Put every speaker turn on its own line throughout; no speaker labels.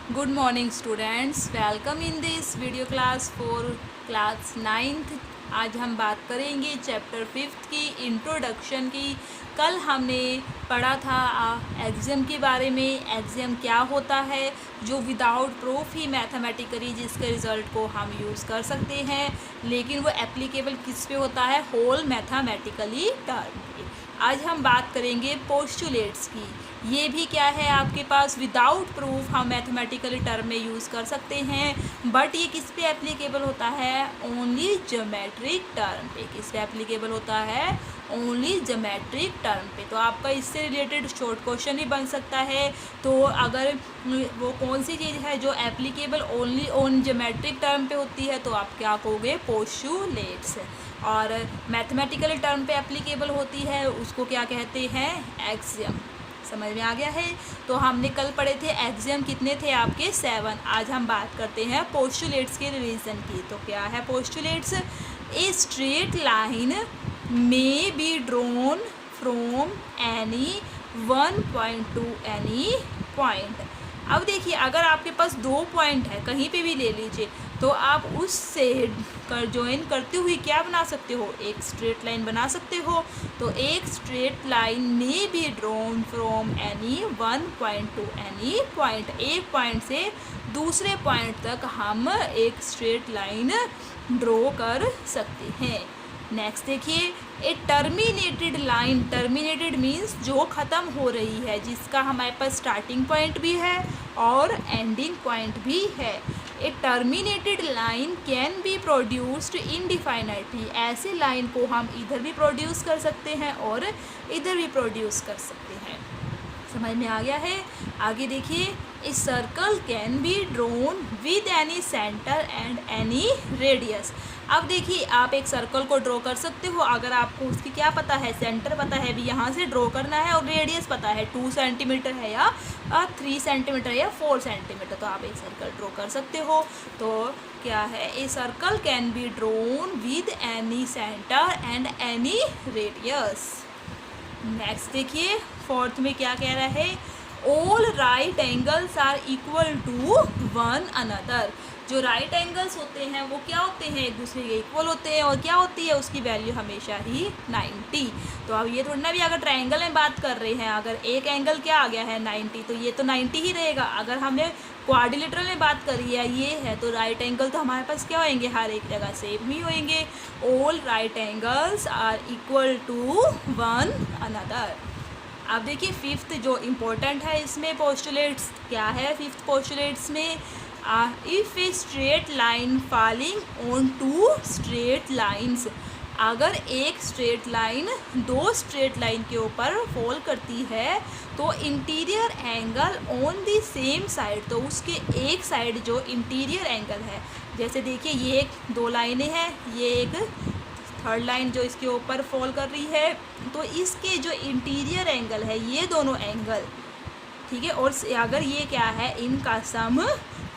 Good morning students, welcome in this video class for class 9th। आज हम बात करेंगे चैप्टर 5th की इंट्रोडक्शन की। कल हमने पढ़ा था एग्जाम के बारे में। एग्जाम क्या होता है, जो विदाउट प्रूफ ही मैथमेटिकली जिसके रिज़ल्ट को हम यूज़ कर सकते हैं, लेकिन वो एप्लीकेबल किस पे होता है, होल मैथमेटिकली टर्म पे। आज हम बात करेंगे पोस्टुलेट्स की। ये भी क्या है आपके पास, विदाउट प्रूफ हम मैथमेटिकल टर्म में यूज़ कर सकते हैं, बट ये किस पे एप्लीकेबल होता है, ओनली ज्योमेट्रिक टर्म पे। किस पे एप्लीकेबल होता है, ओनली ज्योमेट्रिक टर्म पे। तो आपका इससे रिलेटेड शॉर्ट क्वेश्चन भी बन सकता है। तो अगर वो कौन सी चीज़ है जो applicable only on geometric term पे होती है, तो आप क्या कहोगे, पोस्टुलेट्स। और मैथमेटिकल टर्म पे एप्लीकेबल होती है, उसको क्या कहते हैं, एक्सियम। समझ में आ गया है। तो हमने कल पढ़े थे एक्सियम, कितने थे आपके, 7। आज हम बात करते हैं पोस्टुलेट्स के रिवीजन की। तो क्या है postulates, a straight line may be drawn from any one point two any point. अब देखिए, अगर आपके पास 2 पॉइंट है, कहीं पे भी ले लीजिए, तो आप उससे ज्वाइन करते हुए क्या बना सकते हो, एक स्ट्रेट लाइन बना सकते हो। तो एक straight line may be drawn from any one point two any point. एक पॉइंट से दूसरे पॉइंट तक हम एक स्ट्रेट लाइन ड्रॉ कर सकते हैं। नेक्स्ट देखिए, a terminated line. Terminated means जो ख़त्म हो रही है, जिसका हमारे पास स्टार्टिंग पॉइंट भी है और एंडिंग पॉइंट भी है। A terminated line can be produced indefinitely. ऐसे लाइन को हम इधर भी प्रोड्यूस कर सकते हैं और इधर भी प्रोड्यूस कर सकते हैं। समझ में आ गया है। आगे देखिए, ए circle can be drawn with any centre and any radius. अब देखिए, आप एक सर्कल को ड्रॉ कर सकते हो अगर आपको उसकी क्या पता है, सेंटर पता है, भी यहाँ से ड्रॉ करना है, और रेडियस पता है 2 सेंटीमीटर है या 3 सेंटीमीटर या 4 सेंटीमीटर, तो आप एक सर्कल ड्रॉ कर सकते हो। तो क्या है, a circle can be drawn with any centre and any radius. Next देखिए, फोर्थ में क्या कह रहा है, all right angles are equal to one another. जो राइट एंगल्स होते हैं वो क्या होते हैं, एक दूसरे के इक्वल होते हैं, और क्या होती है उसकी वैल्यू हमेशा ही 90। तो अब ये थोड़ा ना भी, अगर ट्रायंगल में बात कर रहे हैं, अगर एक एंगल क्या आ गया है 90, तो ये तो 90 ही रहेगा। अगर हमने क्वाड्रिलेटरल में बात करी है, ये है, तो राइट एंगल तो हमारे पास क्या होंगे, हर एक जगह सेम ही होंगे। All right angles are equal to one another. अब देखिए, फिफ्थ जो इम्पोर्टेंट है इसमें पोस्टुलेट्स क्या है, फिफ्थ पोस्टुलेट्स में, if a straight line falling on 2 straight lines. अगर एक स्ट्रेट लाइन 2 स्ट्रेट लाइन के ऊपर फॉल करती है, तो interior angle on the same side, तो उसके एक साइड जो इंटीरियर एंगल है, जैसे देखिए ये एक 2 लाइनें हैं, ये एक थर्ड लाइन जो इसके ऊपर फॉल कर रही है, तो इसके जो इंटीरियर एंगल है, ये दोनों एंगल, ठीक है, और अगर ये क्या है, इनका sum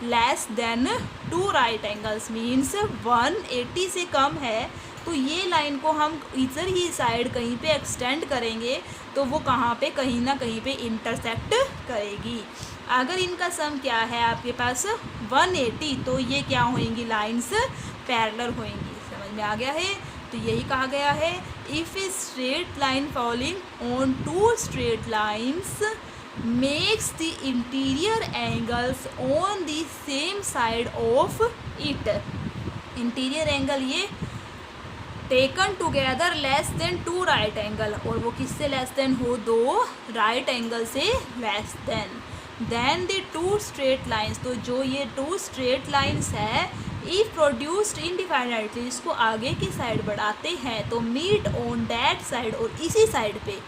less than 2 right angles means 180 से कम है, तो ये लाइन को हम इधर ही साइड कहीं पे एक्सटेंड करेंगे, तो वो कहाँ पे, कहीं ना कहीं पे इंटरसेक्ट करेगी। अगर इनका सम क्या है आपके पास 180, तो ये क्या होंगी, लाइंस पैरेलल होंगी। समझ में आ गया है। तो यही कहा गया है, if a straight line falling on 2 straight lines makes the interior angles on the same side of it। Interior angle ये taken together less than 2 right angle, और वो किससे लेस देन हो, 2 राइट एंगल से less than the 2 straight lines. तो जो ये 2 straight lines है, इफ प्रोड्यूस्ड इनडिफाइनाइटली, इसको आगे की साइड बढ़ाते हैं, तो मीट ऑन दैट साइड, और इसी साइड पे,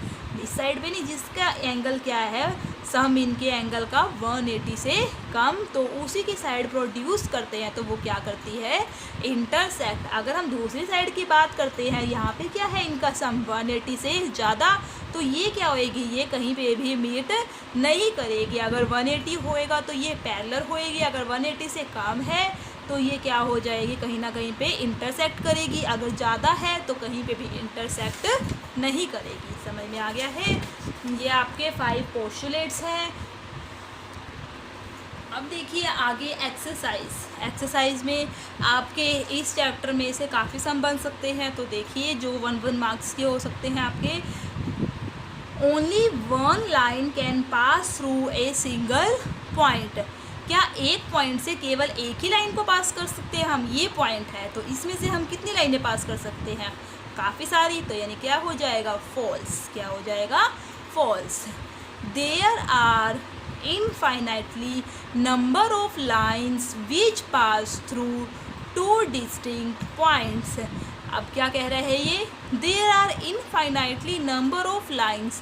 इस साइड पे नहीं, जिसका एंगल क्या है, सम इनके एंगल का 180 से कम, तो उसी की साइड प्रोड्यूस करते हैं, तो वो क्या करती है, इंटरसेक्ट। अगर हम दूसरी साइड की बात करते हैं, यहाँ पे क्या है, इनका सम 180 से ज़्यादा, तो ये क्या होएगी, ये कहीं पे भी मीट नहीं करेगी। अगर 180 होएगा तो ये पैरेलल होएगी, अगर 180 से कम है तो ये क्या हो जाएगी, कहीं ना कहीं पे इंटरसेक्ट करेगी, अगर ज़्यादा है तो कहीं पे भी इंटरसेक्ट नहीं करेगी। समझ में आ गया है। ये आपके 5 पोस्टुलेट्स हैं। अब देखिए आगे एक्सरसाइज में आपके इस चैप्टर में से काफ़ी सम बन सकते हैं। तो देखिए जो 1 मार्क्स के हो सकते हैं आपके। Only one line can pass through a single point. क्या एक पॉइंट से केवल एक ही लाइन को पास कर सकते हैं हम? ये पॉइंट है, तो इसमें से हम कितनी लाइनें पास कर सकते हैं? काफ़ी सारी। तो यानी क्या हो जाएगा? फॉल्स। क्या हो जाएगा? False. There are infinitely number of lines which pass through two distinct points। अब क्या कह रहे हैं ये? There are infinitely number of lines।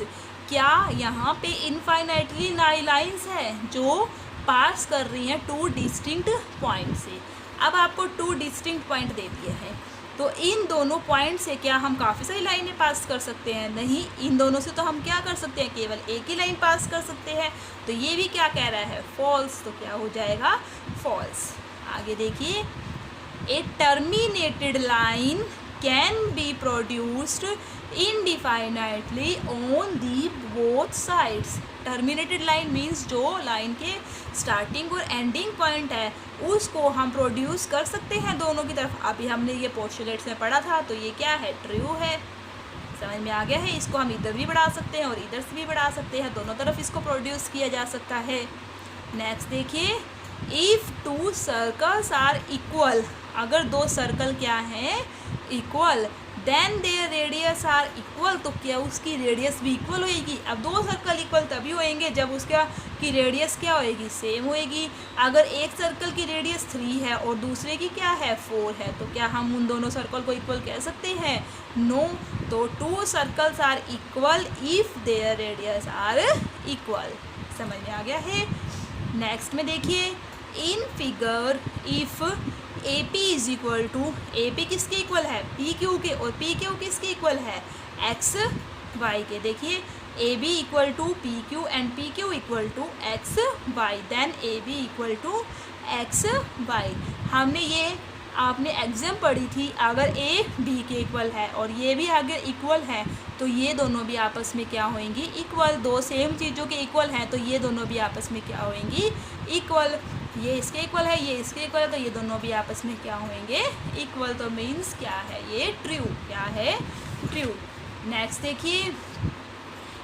क्या यहाँ पे infinitely लाइन्स है जो पास कर रही हैं टू डिस्टिंक्ट पॉइंट से। अब आपको टू डिस्टिंक्ट पॉइंट दे दिए हैं, तो इन दोनों पॉइंट से क्या हम काफ़ी सारी लाइनें पास कर सकते हैं? नहीं, इन दोनों से तो हम क्या कर सकते हैं? केवल एक ही लाइन पास कर सकते हैं। तो ये भी क्या कह रहा है? फॉल्स। तो क्या हो जाएगा? फॉल्स। आगे देखिए, a terminated line can be produced indefinitely on the both sides. Terminated line means जो लाइन के स्टार्टिंग और एंडिंग पॉइंट है उसको हम प्रोड्यूस कर सकते हैं दोनों की तरफ। अभी हमने ये पोस्टुलेट्स में पढ़ा था, तो ये क्या है? ट्रू है। समझ में आ गया है? इसको हम इधर भी बढ़ा सकते हैं और इधर से भी बढ़ा सकते हैं, दोनों तरफ इसको प्रोड्यूस किया जा सकता है। नेक्स्ट देखिए, if two circles are equal. अगर दो सर्कल क्या हैं? Equal. Then their radius are equal. तो क्या उसकी रेडियस भी इक्वल होएगी? अब दो सर्कल इक्वल तभी होएंगे जब उसका की रेडियस क्या होएगी? सेम होएगी। अगर एक सर्कल की रेडियस 3 है और दूसरे की क्या है? 4 है, तो क्या हम उन दोनों सर्कल को इक्वल कह सकते हैं? नो। तो two circles are equal if their radius are equal. समझ में आ गया है? नेक्स्ट में देखिए, in figure if A P is equal to, A P किसके इक्वल है? पी क्यू के। और पी क्यू किसके इक्वल है? एक्स वाई के। देखिए, A B equal to P Q and P Q equal to X Y, then A B equal to X Y. हमने ये आपने एग्जाम पढ़ी थी, अगर ए बी के इक्वल है और ये भी अगर इक्वल है तो ये दोनों भी आपस में क्या होंगी? इक्वल। दो सेम चीज़ों के इक्वल हैं तो ये दोनों भी आपस में क्या होंगी? इक्वल। ये इसके इक्वल है, ये इसके इक्वल है, तो ये दोनों भी आपस में क्या होंगे? इक्वल। तो मीन्स क्या है? ये ट्रू। क्या है? ट्रू। नेक्स्ट देखिए,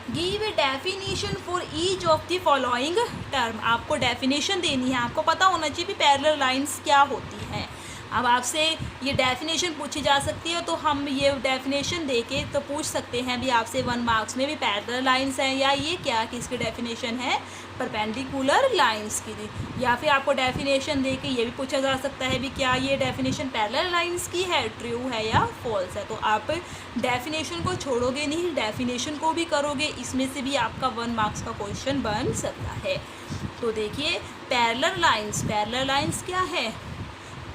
give a definition for each of the following term. आपको डेफिनेशन देनी है, आपको पता होना चाहिए भी पैरेलल लाइंस क्या होती हैं। अब आपसे ये डेफिनेशन पूछी जा सकती है, तो हम ये डेफिनेशन देके तो पूछ सकते हैं भी आपसे 1 मार्क्स में भी पैरेलल लाइंस हैं या ये क्या किसकी डेफिनेशन है? परपेंडिकुलर लाइंस की। या फिर आपको डेफिनेशन देके ये भी पूछा जा सकता है भी क्या ये डेफिनेशन पैरेलल लाइंस की है? ट्रू है या फॉल्स है? तो आप डेफिनेशन को छोड़ोगे नहीं, डेफिनेशन को भी करोगे, इसमें से भी आपका 1 मार्क्स का क्वेश्चन बन सकता है। तो देखिए, पैरेलल लाइंस क्या है?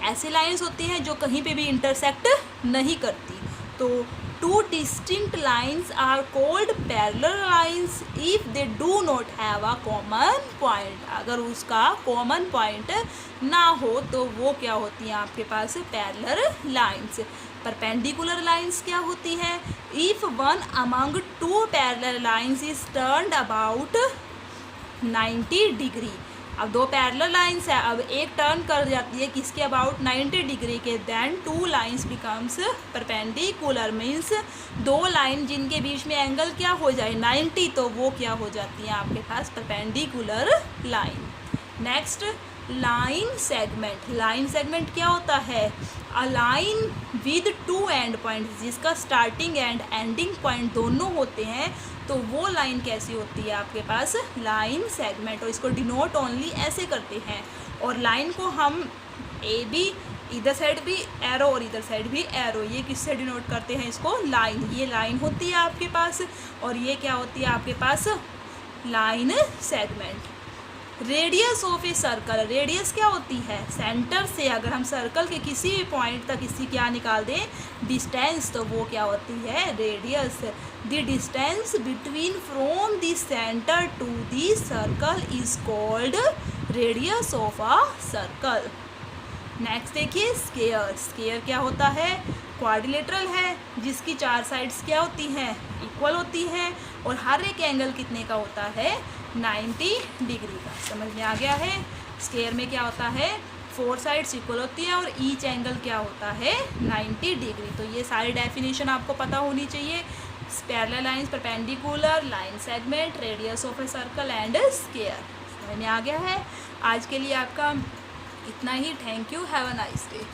ऐसी लाइंस होती हैं जो कहीं पे भी इंटरसेक्ट नहीं करती। तो two distinct lines are called parallel lines if they do not have a common point. अगर उसका कॉमन पॉइंट ना हो तो वो क्या होती हैं आपके पास? Parallel lines. परपेंडिकुलर लाइंस क्या होती हैं? If one among two parallel lines is turned about 90 degree. अब दो पैरेलल लाइंस है, अब एक टर्न कर जाती है किसके? अबाउट 90 डिग्री के, then two lines becomes perpendicular. Means दो लाइन जिनके बीच में एंगल क्या हो जाए? 90, तो वो क्या हो जाती है आपके पास? Perpendicular line. Next, line segment क्या होता है? A line with two end point, जिसका स्टार्टिंग एंड एंडिंग पॉइंट दोनों होते हैं, तो वो लाइन कैसी होती है आपके पास? Line segment. और इसको डिनोट ओनली ऐसे करते हैं। और लाइन को हम ए बी, इधर साइड भी एरो और इधर साइड भी एरो, ये किससे डिनोट करते हैं इसको? लाइन। ये लाइन होती है आपके पास, और ये क्या होती है आपके पास? Line segment. Radius of a circle, radius क्या होती है? सेंटर से अगर हम सर्कल के किसी भी पॉइंट तक इसकी क्या निकाल दें? डिस्टेंस, तो वो क्या होती है? Radius. The distance between from the centre to the circle is called radius of a circle. Next देखिए, स्केयर क्या होता है? क्वाड्रिलेटरल है, जिसकी 4 साइड्स क्या होती हैं? इक्वल होती हैं, और हर एक एंगल कितने का होता है? 90 डिग्री का। समझ में आ गया है? स्क्वायर में क्या होता है, 4 साइड्स इक्वल होती है और ईच एंगल क्या होता है, 90 डिग्री। तो ये सारी डेफिनेशन आपको पता होनी चाहिए। Parallel lines, perpendicular, line segment, radius of a circle and square. समझ में आ गया है। आज के लिए आपका इतना ही। Thank you, have a nice day.